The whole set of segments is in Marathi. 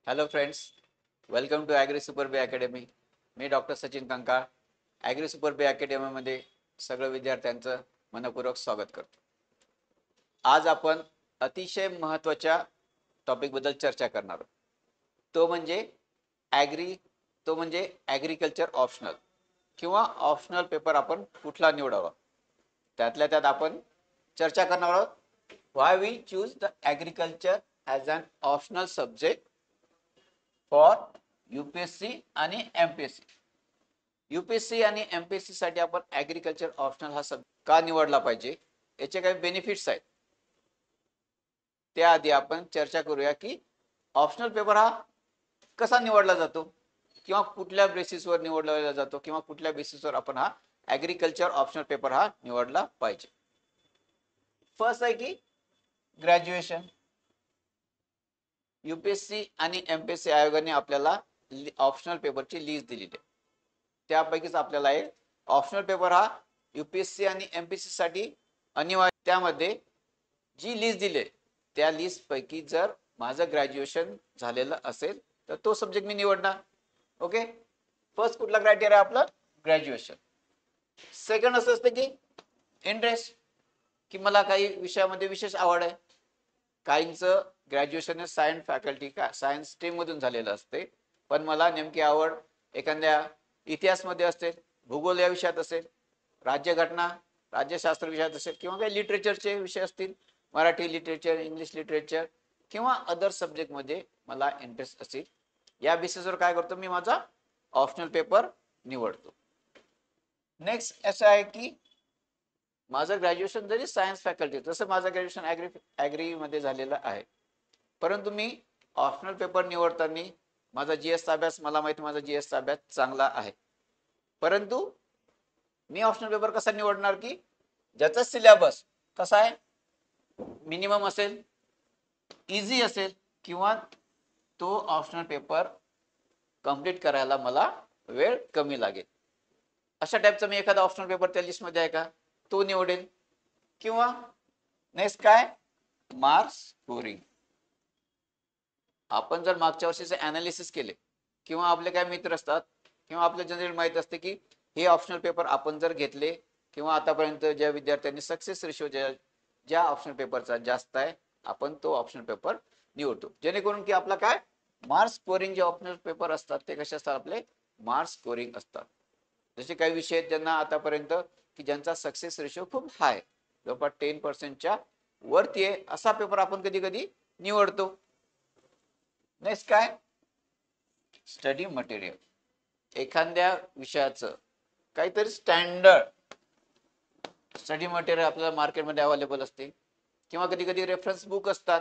Hello friends, welcome to Agri Super B Academy. मी doctor Sachin Kankal. Agri Super B अकॅडमीमध्ये सगळं विद्यार्थ्यांचं मनपूर्वक स्वागत करतो. आज आपण अतिशय महत्त्वाच्या टॉपिकबद्दल चर्चा करणार आहोत. तो म्हणजे ॲग्रिकल्चर ऑप्शनल किंवा ऑप्शनल पेपर आपण कुठला निवडावा, त्यातल्या त्यात आपण चर्चा करणार आहोत. Why we choose the agriculture as an optional subject for UPSC आणि एमपीएससी. यूपीएससी आणि एमपीएससी साठी आपण ॲग्रिकल्चर ऑप्शनल हा सब्जेक्ट का निवडला पाहिजे, याचे काही बेनिफिट्स आहेत. त्याआधी आपण चर्चा करूया की ऑप्शनल पेपर हा कसा निवडला जातो किंवा कुठल्या बेसिसवर निवडला जातो किंवा कुठल्या बेसिसवर आपण हा ॲग्रिकल्चर ऑप्शनल पेपर हा निवडला पाहिजे. फर्स्ट आहे की ग्रॅज्युएशन. यूपीएससी आणि एमपीएससी आयोगाने आपल्याला ऑप्शनल पेपरची लिस्ट दिलेली आहे. त्यापैकीच आपल्याला एक ऑप्शनल पेपर हा यूपीएससी आणि एमपीएससी साठी अनिवार्य. त्यामध्ये जी लिस्ट दिली त्या लिस्ट पैकी जर माझं ग्रॅज्युएशन झालेलं असेल तर तो सब्जेक्ट मी निवडणार. ओके, फर्स्ट कुठला क्रायटेरिया आपलं ग्रॅज्युएशन. सेकंड असं असतं की इंटरेस्ट, की मला काही विषयामध्ये विशेष आवड आहे. काहींचं graduation science faculty science stream मधून झालेलं असते, पण मला नेमकी आवड एखाद्या इतिहासमध्ये असेल, भूगोल या विषयात असेल, राज्यघटना राज्यशास्त्र विषयात असेल, किंवा काही लिटरेचरचे विषय असतील, मराठी लिटरेचर, इंग्लिश लिटरेचर किंवा अदर सब्जेक्ट मध्ये मला इंटरेस्ट असेल. या बेसिसवर काय करतो, मी माझा ऑप्शनल पेपर निवडतो. नेक्स्ट असं आहे की माझं ग्रॅज्युएशन जरी सायन्स फॅकल्टी, जसं माझं ग्रॅज्युएशन ॲग्री मध्ये झालेलं आहे, परंतु मी ऑप्शनल पेपर निवडताना माझा जीएसचा अभ्यास, मला माहिती माझा जीएसचा अभ्यास चांगला आहे, परंतु मी ऑप्शनल पेपर कसा निवडणार की ज्याचा सिलेबस कसा आहे, मिनिमम असेल, इझी असेल, किंवा तो ऑप्शनल पेपर कंप्लीट करायला मला वेळ कमी लागेल. अशा टाईपचा मी एखादा ऑप्शनल पेपर त्या लिस्टमध्ये आहे का तो निवडेल. किंवा नेक्स्ट काय, मार्क्स स्कोरिंग. आपण जर मागच्या वर्षीचे अनालिसिस केले किंवा आपले काय मित्र असतात किंवा आपल्या जनरल माहित असते की हे ऑप्शनल पेपर आपण जर घेतले किंवा आतापर्यंत ज्या विद्यार्थ्यांनी सक्सेस रेशो ज्या ऑप्शनल पेपरचा जास्त आहे, आपण तो ऑप्शनल पेपर निवडतो, जेणेकरून की आपला काय मार्क्स स्कोरिंग जे ऑप्शनल पेपर असतात ते कसे असतात, आपले मार्क्स स्कोरिंग असतात. जसे काही विषय आहेत ज्यांना आतापर्यंत की ज्यांचा सक्सेस रेशो खूप हाय, जवळपास 10% वरती आहे, असा पेपर आपण कधी कधी निवडतो. नेक्स्ट काय, स्टडी मटेरियल. एखाद्या विषयाचं काहीतरी स्टँडर्ड स्टडी मटेरियल आपल्याला मार्केटमध्ये अवेलेबल असते, किंवा कधी कधी रेफरन्स बुक असतात.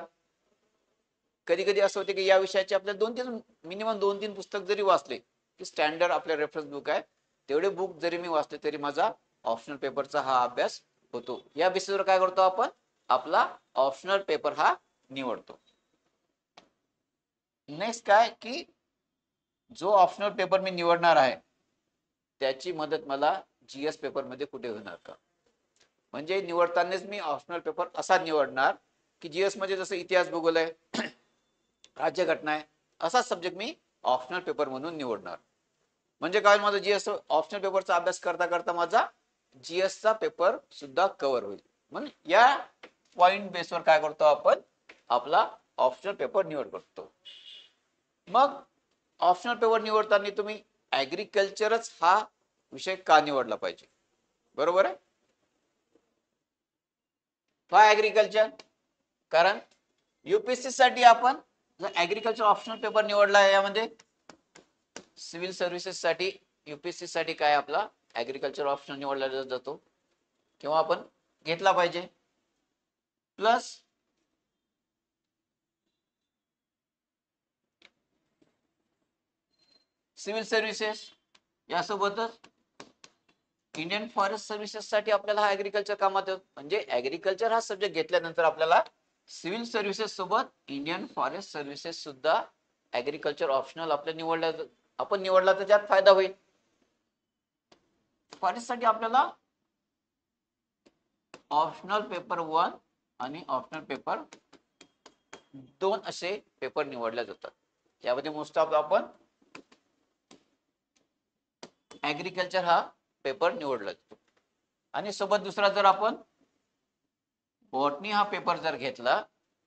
कधी कधी असं होते की या विषयाचे आपल्याला मिनिमम 2-3 पुस्तक जरी वाचले की स्टँडर्ड आपल्या रेफरन्स बुक आहे, तेवढे बुक जरी मी वाचले तरी माझा ऑप्शनल पेपरचा हा अभ्यास होतो. या बेसिसवर काय करतो आपण, आपला ऑप्शनल पेपर हा निवडतो. नेक्स्ट काय की जो ऑप्शनल पेपर मी निवडणार आहे त्याची मदत मला जीएस पेपर मध्ये कुठे होणार का. म्हणजे निवडतानाच मी ऑप्शनल पेपर असा निवडणार की जीएस मध्ये जसं इतिहास, भूगोल आहे, राज्यघटना आहे, असा सब्जेक्ट मी ऑप्शनल पेपर म्हणून निवडणार. म्हणजे काय, माझा जीएस ऑप्शनल पेपरचा अभ्यास करता करता माझा जीएसचा पेपर सुद्धा कव्हर होईल. म्हणून या पॉइंट बेसवर काय करतो आपण, आपला ऑप्शनल पेपर निवड करतो. मग ऑप्शनल पेपर निवडताना तुम्ही ॲग्रिकल्चरच हा विषय का निवडला पाहिजे, बरोबर आहे. काय ॲग्रिकल्चर, कारण यूपीएससी साठी आपण जर ॲग्रिकल्चर ऑप्शनल पेपर निवडला आहे, यामध्ये सिव्हिल सर्व्हिसेस साठी यूपीएससी साठी काय आपला ॲग्रिकल्चर ऑप्शन निवडला जातो किंवा आपण घेतला पाहिजे. प्लस सिव्हिल सर्व्हिसेस यासोबतच इंडियन फॉरेस्ट सर्व्हिसेस साठी आपल्याला हा ॲग्रिकल्चर कामात येतो. म्हणजे ॲग्रिकल्चर हा सब्जेक्ट घेतल्यानंतर आपल्याला सिव्हिल सर्व्हिसेस सोबत इंडियन फॉरेस्ट सर्व्हिसेस सुद्धा ॲग्रिकल्चर ऑप्शनल आपण निवडला तर त्यात फायदा होईल. फॉरेस्ट साठी आपल्याला ऑप्शनल पेपर 1 आणि ऑप्शनल पेपर 2 असे पेपर निवडले जातात. यामध्ये मोस्ट ऑफ आपण ऍग्रिकल्चर हा पेपर निवडला जातो. आणि सोबत दुसरा जर आपण बॉटनी हा पेपर जर घेतला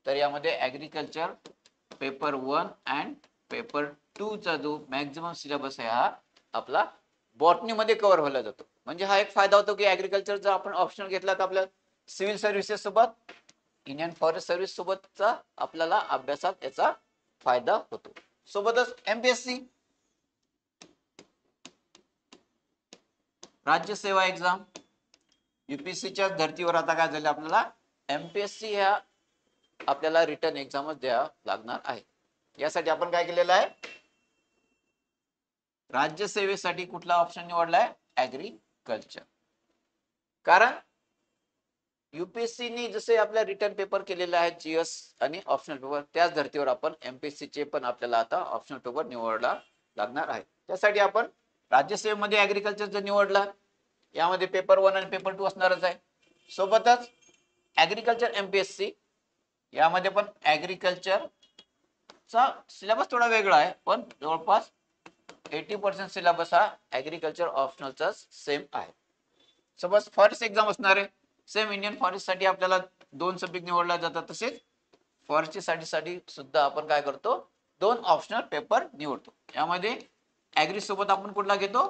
तर यामध्ये ऍग्रिकल्चर पेपर 1 अँड पेपर 2 चा जो मॅक्झिमम सिलेबस आहे हा आपला बॉटनी मध्ये कव्हर व्हायला जातो. म्हणजे हा एक फायदा होतो की ऍग्रिकल्चर जर आपण ऑप्शनल घेतला तर आपल्या सिव्हिल सर्व्हिसेस सोबत इंडियन फॉरेस्ट सर्व्हिस सोबतचा आपल्याला अभ्यासात याचा फायदा होतो. सोबतच एमपीएससी राज्य सेवा एक्झाम यूपीएससीच्या धर्तीवर आता काय झालं आपल्याला एमपीएससी ह्या आपल्याला रिटर्न एक्झामच द्यावा लागणार आहे. यासाठी आपण काय केलेलं आहे राज्यसेवेसाठी कुठला ऑप्शन निवडलाय ऍग्रिकल्चर. कारण यूपीएससी जसे आपल्या रिटर्न पेपर केलेले आहेत जीएस आणि ऑप्शनल पेपर त्याच धर्तीवर आपण एमपीएससी चे पण आपल्याला आता ऑप्शनल पेपर निवडला लागणार आहे. त्यासाठी आपण राज्यसेवेमध्ये ऍग्रिकल्चर जर निवडला यामध्ये पेपर 1 आणि पेपर 2 असणारच आहे. सोबतच ऍग्रिकल्चर एमपीएससी यामध्ये पण ऍग्रिकल्चर चा सिलेबस थोडा वेगळा आहे पण जवळपास 80% सिलेबस हा ऍग्रिकल्चर ऑप्शनलचा सेम आहे. सपोज फॉरेस्ट एक्झाम असणार आहे सेम इंडियन फॉरेस्ट साठी आपल्याला 2 सब्जेक्ट निवडला जातात. तसेच फॉरेस्ट साठी सुद्धा आपण काय करतो 2 ऑप्शनल पेपर निवडतो. यामध्ये ऍग्री सोबत आपण कुठला घेतो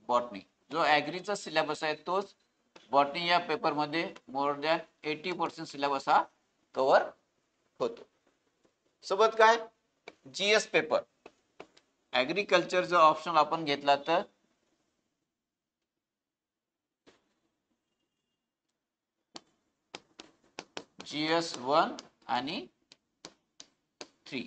बॉटनी. जो ऍग्रीचा सिलेबस आहे तोच बॉटनी या पेपर मध्ये मोर दॅन 80% सिलेबस हा कव्हर होतो. सोबत काय जीएस पेपर ऍग्रिकल्चर जो ऑप्शनल आपण घेतला तर GS1 आणि 3.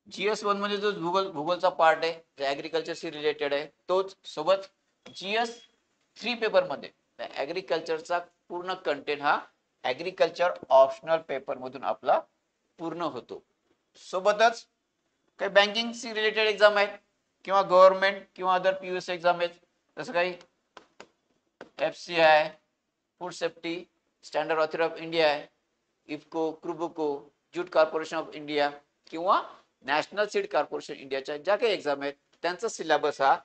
GS1 मध्ये जो भूगोलचा पार्ट आहे जो ऍग्रिकल्चरशी रिलेटेड आहे तोच. सोबत GS3 पेपर मध्ये ऍग्रिकल्चरचा पूर्ण कंटेंट हा ऍग्रिकल्चर ऑप्शनल पेपर मधून आपला पूर्ण होतो. सोबतच काही बँकिंगशी रिलेटेड एक्झाम आहेत किंवा गव्हर्नमेंट किंवा अदर पीयूएस एक्झाम आहेत जसं काही FCI food safety standard authority of India आहे IFFCO KRIBHCO jute corporation of India किंवा नॅशनल सीड कॉर्पोरेशन इंडियाच्या ज्या काही एक्झाम आहेत त्यांचा सिलेबस हा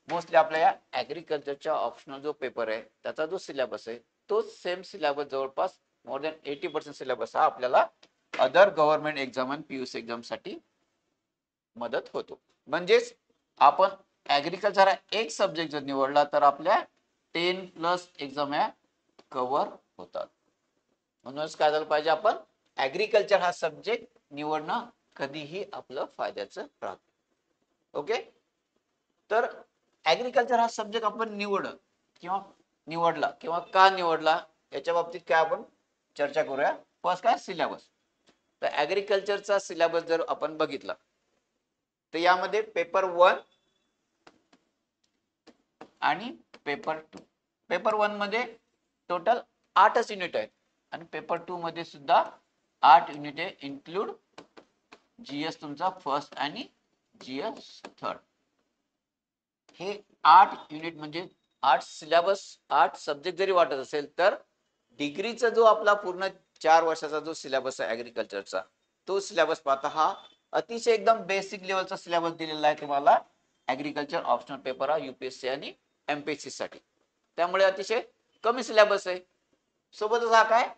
मोस्टली आपल्या या ऍग्रिकल्चरच्या ऑप्शनल जो पेपर आहे त्याचा जो सिलेबस आहे तो सेम सिलेबस जवळपास मोर दॅन 80% सिलेबस हा आपल्याला अदर गव्हर्नमेंट एक्झाम आणि पीयूएस एक्झाम साठी मदत होतो. म्हणजेच आपण ऍग्रिकल्चर हा एक सब्जेक्ट जर निवडला तर आपल्या 10+ एक्झाम या कव्हर होतात. म्हणूनच काय झालं पाहिजे आपण ऍग्रिकल्चर हा सब्जेक्ट निवडणं कधीही आपलं फायद्याचं राहतं. ओके. तर ऍग्रिकल्चर हा सब्जेक्ट आपण निवडला किंवा का निवडला याच्या बाबतीत काय आपण चर्चा करूया. फर्स्ट काय सिलेबस. तर ऍग्रिकल्चरचा सिलेबस जर आपण बघितला तर यामध्ये पेपर 1 आणि पेपर 2. पेपर 1 मध्ये टोटल 8च युनिट आहेत आणि पेपर 2 मध्ये सुद्धा 8 युनिट आहे इन्क्लूड जीएस तुमचा फर्स्ट आणि जीएस थर्ड. हे 8 युनिट म्हणजे 8 सिलेबस 8 सब्जेक्ट जरी वाटत असेल तर डिग्रीचा जो आपला पूर्ण 4 वर्षाचा जो सिलेबस आहे ऍग्रिकल्चरचा तो सिलेबस पाहता हा अतिशय एकदम बेसिक लेवलचा सिलेबस दिलेला आहे तुम्हाला ऍग्रिकल्चर ऑप्शनल पेपर हा यूपीएससी आणि एमपीएससी साठी. त्यामुळे अतिशय कमी सिलेबस आहे. सोबतच हा काय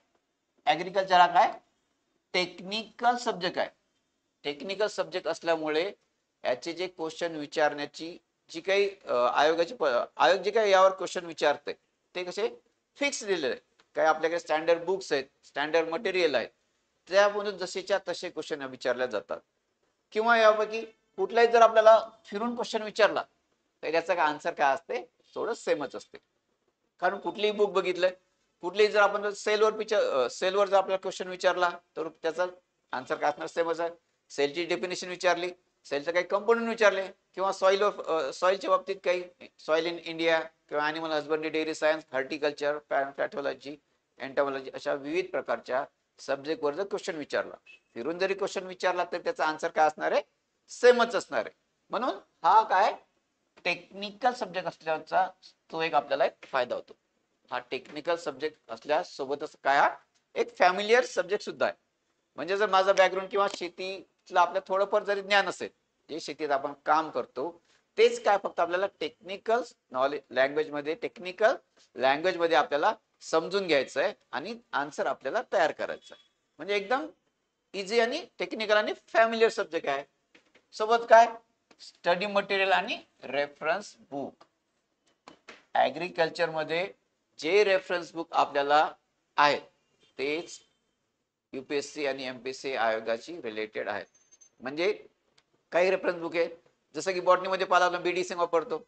ऍग्रिकल्चर हा काय टेक्निकल सब्जेक्ट आहे. टेक्निकल सब्जेक्ट असल्यामुळे याचे जे क्वेश्चन विचारण्याची जी काही आयोग जे काही यावर क्वेश्चन विचारते ते कसे फिक्स दिलेले आहे. काही आपल्याकडे स्टँडर्ड बुक्स आहेत स्टँडर्ड मटेरियल आहे त्यामधून जसेच्या तसे क्वेश्चन विचारले जातात. किंवा यापैकी कुठलाही जर आपल्याला फिरून क्वेश्चन विचारला तर याचा आन्सर काय असते थोडं सेमच असते. कारण कुठलीही बुक बघितलंय कुठलीही जर आपण सेलवर जर आपल्याला क्वेश्चन विचारला तर त्याचा आन्सर काय असणार सेमच आहे. सेलची डेफिनेशन विचारली सेलचे काही कंपोनंट विचारले किंवा सॉइलच्या बाबतीत काही सॉइल इन इंडिया किंवा animal husbandry dairy science horticulture pathology entomology अशा विविध प्रकारच्या सब्जेक्टवर जर क्वेश्चन विचारला फिरून जरी क्वेश्चन विचारला तर त्याचा आन्सर काय असणार आहे सेमच असणार आहे. म्हणून हा काय टेक्निकल सब्जेक्ट असल्याचा तो एक आपल्याला एक फायदा होतो. हा टेक्निकल सब्जेक्ट असल्यासोबतच काय हा एक फॅमिलियर सब्जेक्ट सुद्धा आहे. म्हणजे जर माझा बॅकग्राऊंड किंवा शेतीतलं आपलं थोडंफार जरी ज्ञान असेल जे शेतीत आपण काम करतो तेच काय फक्त आपल्याला टेक्निकल नॉलेज लँग्वेज मध्ये टेक्निकल लँग्वेज मध्ये आपल्याला समजून घ्यायचं आहे आणि आन्सर आपल्याला तयार करायचं आहे. म्हणजे एकदम इझी आणि टेक्निकल आणि फॅमिलियर सब्जेक्ट आहे. सोबत काय स्टडी मटेरियल आणि रेफरन्स बुक. ऍग्रीकल्चर मध्ये जे रेफरन्स बुक आपल्याला आहेत तेच युपीएससी आणि एमपीएससी आयोगाची रिलेटेड आहेत. म्हणजे काही रेफरन्स बुक आहे जसं की बॉटनीमध्ये पाहिलं बीडीसी वापरतो,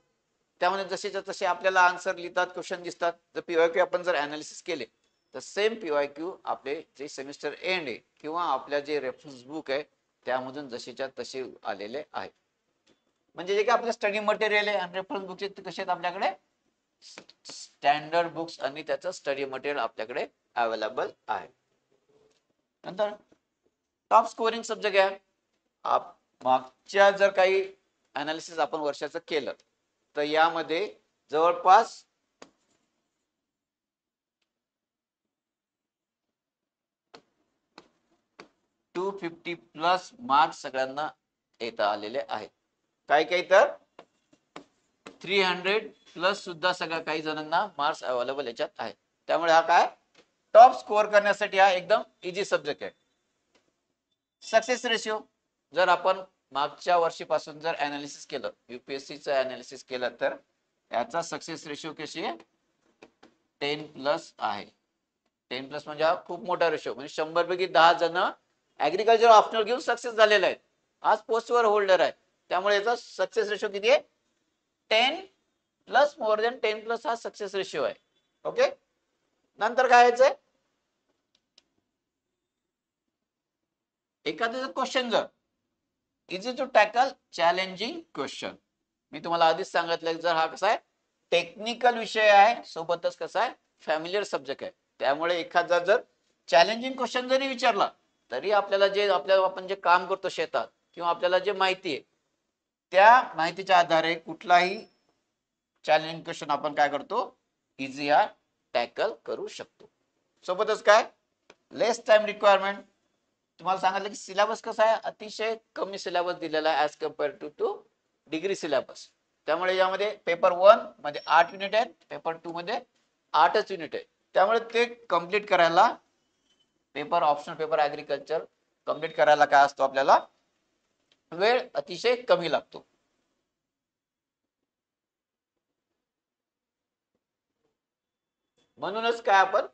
त्यामध्ये जसेच्या तसे आपल्याला आन्सर लिहितात, क्वेश्चन दिसतात. जर पीवायक्यू आपण जर अनालिसिस केले तर सेम पीवायक्यू आपले जे सेमिस्टर एंड आहे किंवा आपल्या जे रेफरन्स बुक आहे त्यामधून जसेच्या तसे आलेले आहेत. म्हणजे जे काही आपलं स्टडी मटेरियल आहे आणि रेफरन्स बुक ते कसे आहेत आपल्याकडे स्टँडर्ड बुक्स आणि त्याचं स्टडी मटेरियल आपल्याकडे अवेलेबल आहे. नंतर टॉप स्कोरिंग सब्जेक्ट आहे. मागच्या जर काही अनालिसिस आपण वर्षाचं केलं तर यामध्ये जवळपास 250 प्लस मार्क्स सगळ्यांना येता आलेले आहेत. काही काही तर 300 प्लस सुद्धा सगळ्या काही जणांना मार्क्स अवेलेबल याच्यात आहेत. त्यामुळे हा काय टॉप स्कोअर करण्यासाठी हा एकदम इझी सब्जेक्ट आहे. सक्सेस रेशिओ जर आपण मागच्या वर्षीपासून जर अनालिसिस केलं युपीएससीचं अनालिसिस केलं तर याचा सक्सेस रेशिओ कशी आहे 10 प्लस आहे. 10 प्लस म्हणजे हा खूप मोठा रेशो. म्हणजे 100 पैकी 10 जण ऍग्रीकल्चर ऑप्शनल घेऊन सक्सेस झालेले आहेत, आज पोस्टवर होल्डर आहे. त्यामुळे याचा सक्सेस रेशो किती आहे 10 प्लस, मोर दॅन 10 प्लस हा सक्सेस रेशिओ आहे. ओके. नंतर काय यायचंय एखादं क्वेश्चन जर easy to tackle challenging question. मी तुम्हाला आधीच सांगितलं जर हा कसा आहे टेक्निकल विषय आहे सोबतच कसा आहे फॅमिलियर सब्जेक्ट आहे. त्यामुळे एखादा जर चॅलेंजिंग क्वेश्चन जरी विचारला तरी आपल्याला जे आपण जे काम करतो शेतात किंवा आपल्याला जे माहिती आहे त्या माहितीच्या आधारे कुठलाही चॅलेंजिंग क्वेश्चन आपण काय करतो इझी हा टॅकल करू शकतो. सोबतच काय लेस टाइम रिक्वायरमेंट. तुम्हाला सांगितलं की सिलेबस कसा आहे अतिशय कमी सिलेबस दिलेला आहे as compare two degree syllabus. त्यामुळे यामध्ये पेपर 1 मध्ये 8 युनिट आहेत, पेपर 2 मध्ये 8च युनिट आहे. त्यामुळे ते कम्प्लीट करायला paper optional paper agriculture complete करायला काय असतो आपल्याला वेळ अतिशय कमी लागतो. म्हणूनच काय आपण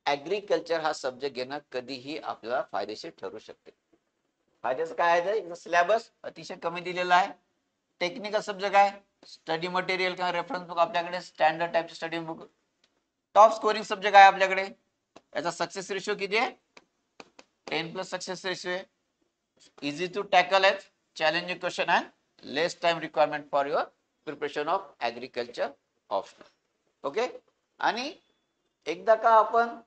ऍग्रीकल्चर हा सब्जेक्ट घेणं कधीही आपल्याला फायदेशीर ठरू शकते. फायद्याचं काय आहे सिलेबस अतिशय कमी दिलेला आहे, टेक्निकल सब्जेक्ट आहे, स्टडी मटेरियल किंवा रेफरन्स बुक आपल्याकडे स्टँडर्ड टाइपचे study book, top scoring subject आहे आपल्याकडे. याचा सक्सेस रेशिओ किती आहे 10 प्लस सक्सेस रेशिओ आहे. इझी टू टॅकल आहे, challenging question and less time requirement for your preparation of agriculture optional. Okay. आणि एकदा का आपण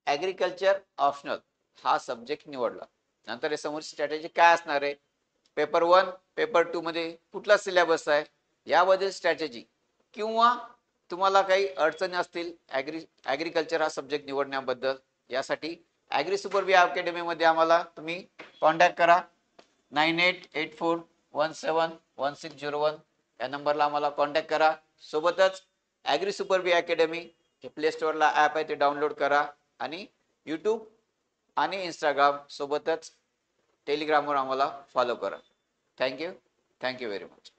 ऍग्रीकल्चर ऑप्शनल हा सब्जेक्ट निवडला नंतर समोर स्ट्रॅटेजी काय असणार आहे पेपर 1 पेपर 2 मध्ये कुठला सिलेबस आहे याबद्दल स्ट्रॅटेजी किंवा तुम्हाला काही अडचणी असतील ऍग्रीकल्चर हा सब्जेक्ट निवडण्याबद्दल यासाठी ऍग्री सुपर बी अकॅडमी मध्ये आम्हाला तुम्ही कॉन्टॅक्ट करा. 9884171601 या नंबरला आम्हाला कॉन्टॅक्ट करा. सोबतच agri super B academy play स्टोअरला app आहे ते डाउनलोड करा आणि यूट्यूब आणि इंस्टाग्राम सोबतच टेलिग्रामवर आम्हाला फॉलो करा. Thank you very much.